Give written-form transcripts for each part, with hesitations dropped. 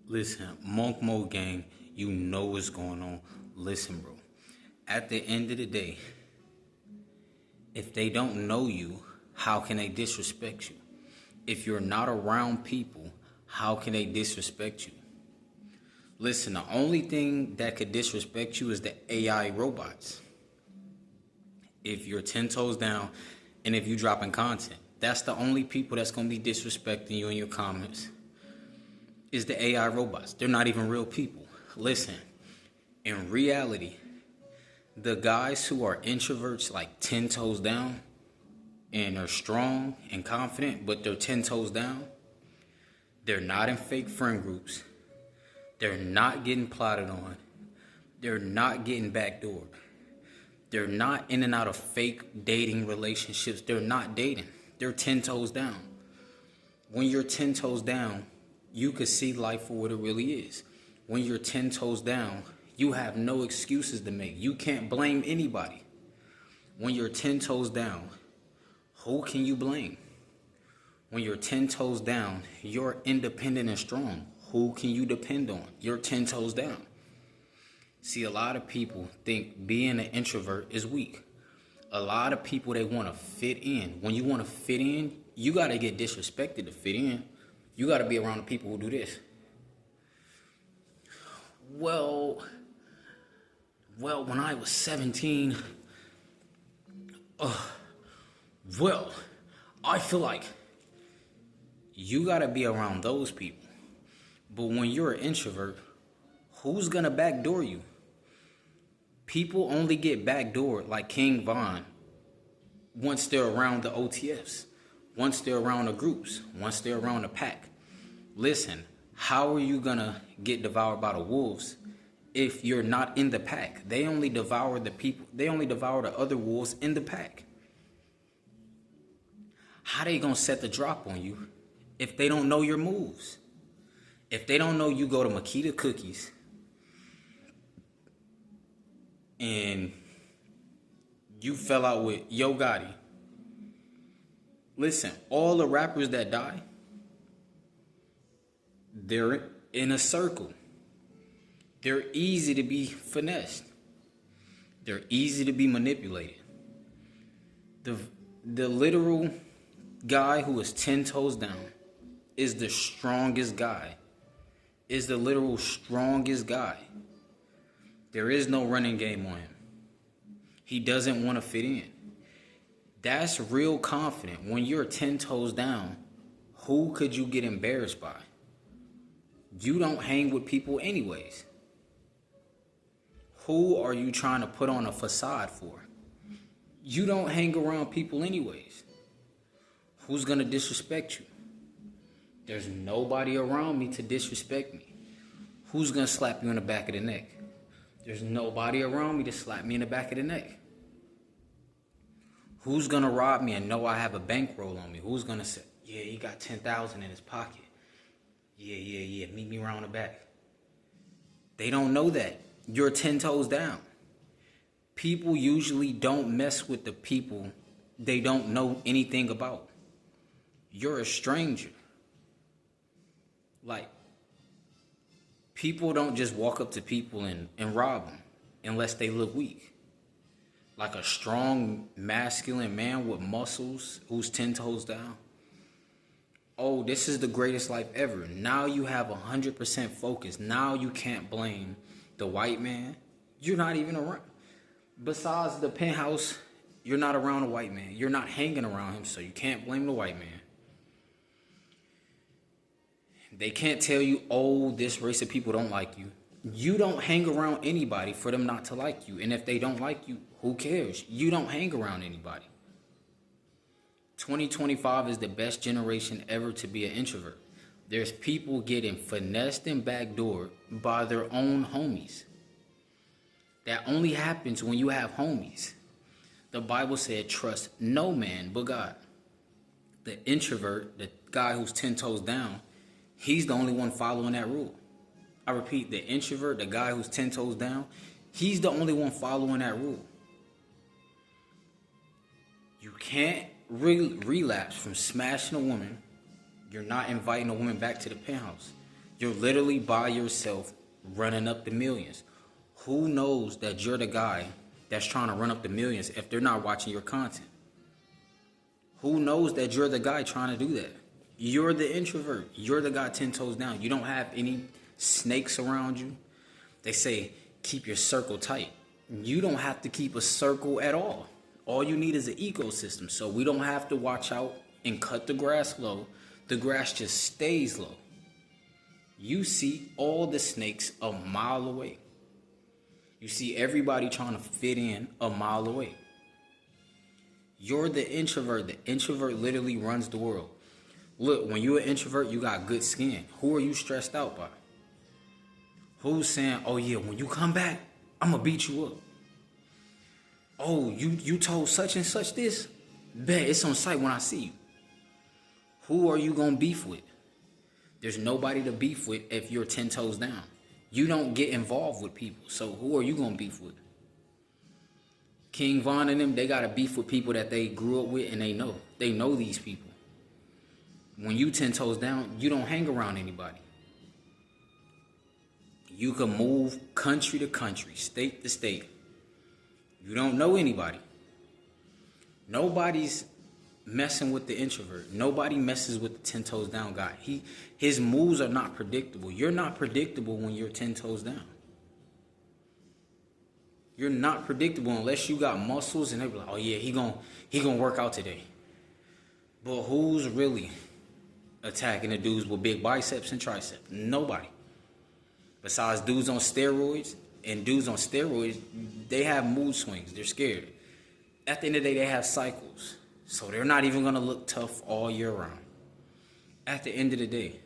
Listen, Monk Mode Gang, you know what's going on. Listen, bro. At the end of the day, if they don't know you, how can they disrespect you? If you're not around people, how can they disrespect you? Listen, the only thing that could disrespect you is the AI robots. If you're 10 toes down and if you're dropping content, that's the only people that's going to be disrespecting you in your comments is the AI robots. They're not even real people. Listen, in reality, the guys who are introverts like 10 toes down and are strong and confident, but they're 10 toes down, they're not in fake friend groups. They're not getting plotted on. They're not getting backdoored. They're not in and out of fake dating relationships. They're not dating. They're 10 toes down. When you're 10 toes down, you can see life for what it really is. When you're 10 toes down, you have no excuses to make. You can't blame anybody. When you're 10 toes down, who can you blame? When you're 10 toes down, you're independent and strong. Who can you depend on? You're 10 toes down. See, a lot of people think being an introvert is weak. A lot of people, they want to fit in. When you want to fit in, you got to get disrespected to fit in. You got to be around the people who do this. Well, when I was 17, I feel like you got to be around those people. But when you're an introvert, who's going to backdoor you? People only get backdoored like King Von once they're around the OTFs, once they're around the groups, once they're around the pack. Listen, how are you going to get devoured by the wolves if you're not in the pack? They only devour the people. They only devour the other wolves in the pack. How they going to set the drop on you if they don't know your moves? If they don't know you go to Makita Cookies and you fell out with Yo Gotti. Listen, all the rappers that die, they're in a circle. They're easy to be finessed. They're easy to be manipulated. The literal guy who is 10 toes down is the strongest guy. Is the literal strongest guy. There is no running game on him. He doesn't want to fit in. That's real confident. When you're 10 toes down, who could you get embarrassed by? You don't hang with people anyways. Who are you trying to put on a facade for? You don't hang around people anyways. Who's going to disrespect you? There's nobody around me to disrespect me. Who's going to slap you in the back of the neck? There's nobody around me to slap me in the back of the neck. Who's going to rob me and know I have a bankroll on me? Who's going to say, yeah, he got 10,000 in his pocket. Yeah, meet me around the back. They don't know that. You're 10 toes down. People usually don't mess with the people they don't know anything about. You're a stranger. Like, people don't just walk up to people and rob them unless they look weak. Like a strong, masculine man with muscles who's 10 toes down. Oh, this is the greatest life ever. Now you have 100% focus. Now you can't blame the white man. You're not even around. Besides the penthouse, you're not around a white man. You're not hanging around him, so you can't blame the white man. They can't tell you, oh, this race of people don't like you. You don't hang around anybody for them not to like you. And if they don't like you, who cares? You don't hang around anybody. 2025 is the best generation ever to be an introvert. There's people getting finessed and backdoored by their own homies. That only happens when you have homies. The Bible said, trust no man but God. The introvert, the guy who's 10 toes down, he's the only one following that rule. I repeat, the introvert, the guy who's 10 toes down, he's the only one following that rule. You can't relapse from smashing a woman. You're not inviting a woman back to the penthouse. You're literally by yourself running up the millions. Who knows that you're the guy that's trying to run up the millions if they're not watching your content? Who knows that you're the guy trying to do that? You're the introvert. You're the guy 10 toes down. You don't have any snakes around you. They say keep your circle tight. You don't have to keep a circle at all. All you need is an ecosystem. So we don't have to watch out and cut the grass low. The grass just stays low. You see all the snakes a mile away. You see everybody trying to fit in a mile away. You're the introvert. The introvert literally runs the world. Look, when you're an introvert, you got good skin. Who are you stressed out by? Who's saying, oh yeah, when you come back, I'm going to beat you up. Oh, you told such and such this? Bet it's on sight when I see you. Who are you going to beef with? There's nobody to beef with if you're 10 toes down. You don't get involved with people. So who are you going to beef with? King Von and them, they got to beef with people that they grew up with and they know. They know these people. When you 10 toes down, you don't hang around anybody. You can move country to country, state to state. You don't know anybody. Nobody's messing with the introvert. Nobody messes with the 10 toes down guy. His moves are not predictable. You're not predictable when you're 10 toes down. You're not predictable unless you got muscles and they be like, oh yeah, he gonna work out today. But who's really attacking the dudes with big biceps and triceps? Nobody. Besides dudes on steroids, and dudes on steroids, they have mood swings. They're scared. At the end of the day, they have cycles. So they're not even going to look tough all year round. At the end of the day,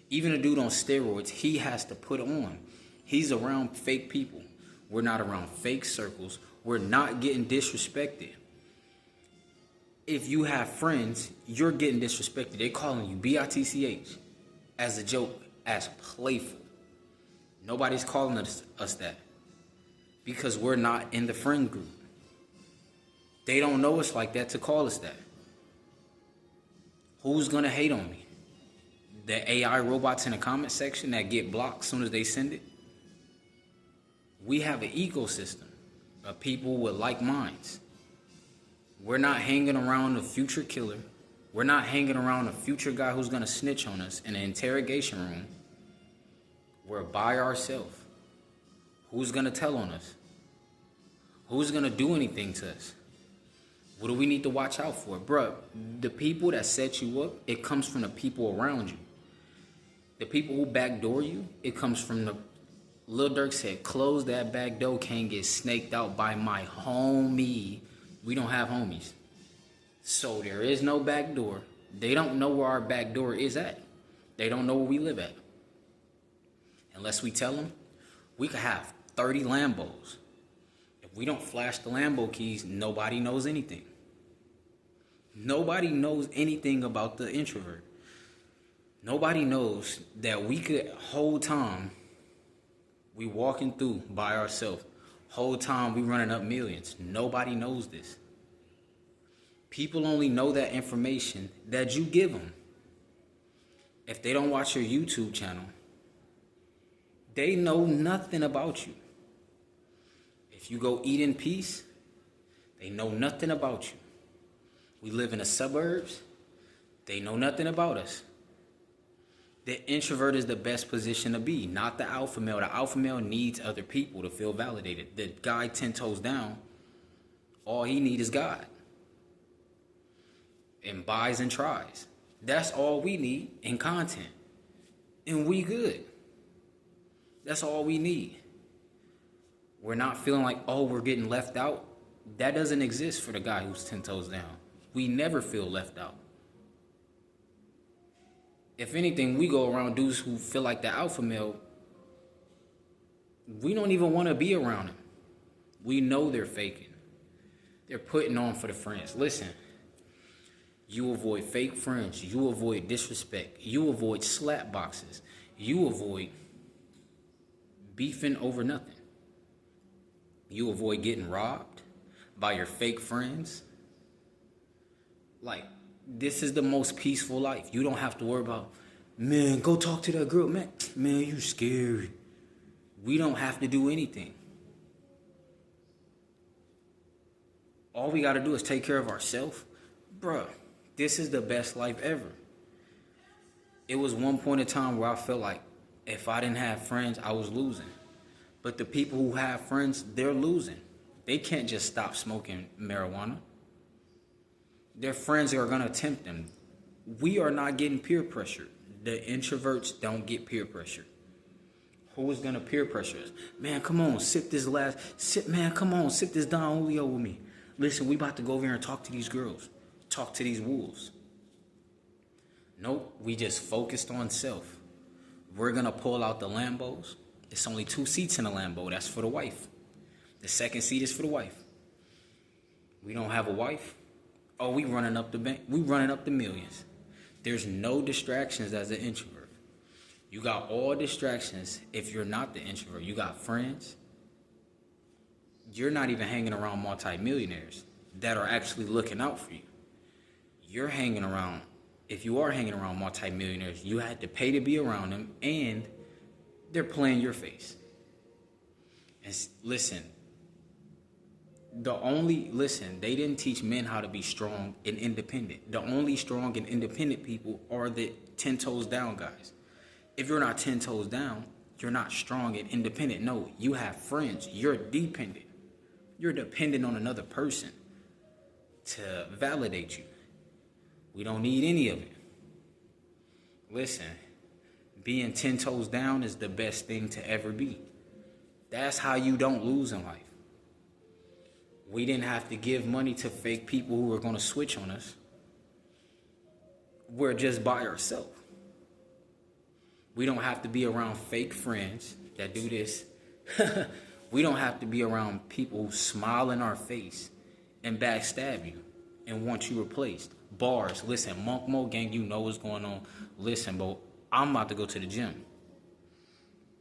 even a dude on steroids, he has to put on. He's around fake people. We're not around fake circles. We're not getting disrespected. If you have friends, you're getting disrespected. They're calling you BITCH as a joke, as playful. Nobody's calling us that because we're not in the friend group. They don't know us like that to call us that. Who's going to hate on me? The AI robots in the comment section that get blocked as soon as they send it? We have an ecosystem of people with like minds. We're not hanging around a future killer. We're not hanging around a future guy who's going to snitch on us in an interrogation room. We're by ourselves. Who's going to tell on us? Who's going to do anything to us? What do we need to watch out for? Bruh, the people that set you up, it comes from the people around you. The people who backdoor you, it comes from the... Lil Durk said, close that back door, can't get snaked out by my homie. We don't have homies. So there is no back door. They don't know where our back door is at. They don't know where we live at. Unless we tell them, we could have 30 Lambos. If we don't flash the Lambo keys, nobody knows anything. Nobody knows anything about the introvert. Nobody knows that we could, whole time, we walking through by ourselves. Whole time we running up millions. Nobody knows this. People only know that information that you give them. If they don't watch your YouTube channel, they know nothing about you. If you go eat in peace, they know nothing about you. We live in the suburbs, they know nothing about us. The introvert is the best position to be, not the alpha male. The alpha male needs other people to feel validated. The guy 10 toes down, all he needs is God. And buys and tries. That's all we need in content. And we good. That's all we need. We're not feeling like, oh, we're getting left out. That doesn't exist for the guy who's 10 toes down. We never feel left out. If anything, we go around dudes who feel like the alpha male. We don't even want to be around them. We know they're faking. They're putting on for the friends. Listen, you avoid fake friends. You avoid disrespect. You avoid slap boxes. You avoid beefing over nothing. You avoid getting robbed by your fake friends. Like, this is the most peaceful life. You don't have to worry about, Man, go talk to that girl. Man, you scary. We don't have to do anything. All we got to do is take care of ourselves. Bruh, this is the best life ever. It was one point in time where I felt like if I didn't have friends, I was losing. But the people who have friends, they're losing. They can't just stop smoking marijuana. Their friends are going to tempt them. We are not getting peer pressured. The introverts don't get peer pressure. Who is going to peer pressure us? Man, come on, sip this Don Julio with me. Listen, we about to go over here and talk to these girls. Talk to these wolves. Nope, we just focused on self. We're going to pull out the Lambos. It's only 2 seats in a Lambo. That's for the wife. The second seat is for the wife. We don't have a wife. Oh, we running up the bank. We running up the millions. There's no distractions as an introvert. You got all distractions if you're not the introvert. You got friends. You're not even hanging around multimillionaires that are actually looking out for you. You're hanging around, if you are hanging around multimillionaires, you had to pay to be around them, and they're playing your face. And listen, they didn't teach men how to be strong and independent. The only strong and independent people are the 10 toes down guys. If you're not 10 toes down, you're not strong and independent. No, you have friends. You're dependent. You're dependent on another person to validate you. We don't need any of it. Listen, being 10 toes down is the best thing to ever be. That's how you don't lose in life. We didn't have to give money to fake people who were going to switch on us. We're just by ourselves. We don't have to be around fake friends that do this. We don't have to be around people who smile in our face and backstab you and want you replaced. Bars, listen, Monk Mo gang, you know what's going on. Listen, bro, I'm about to go to the gym.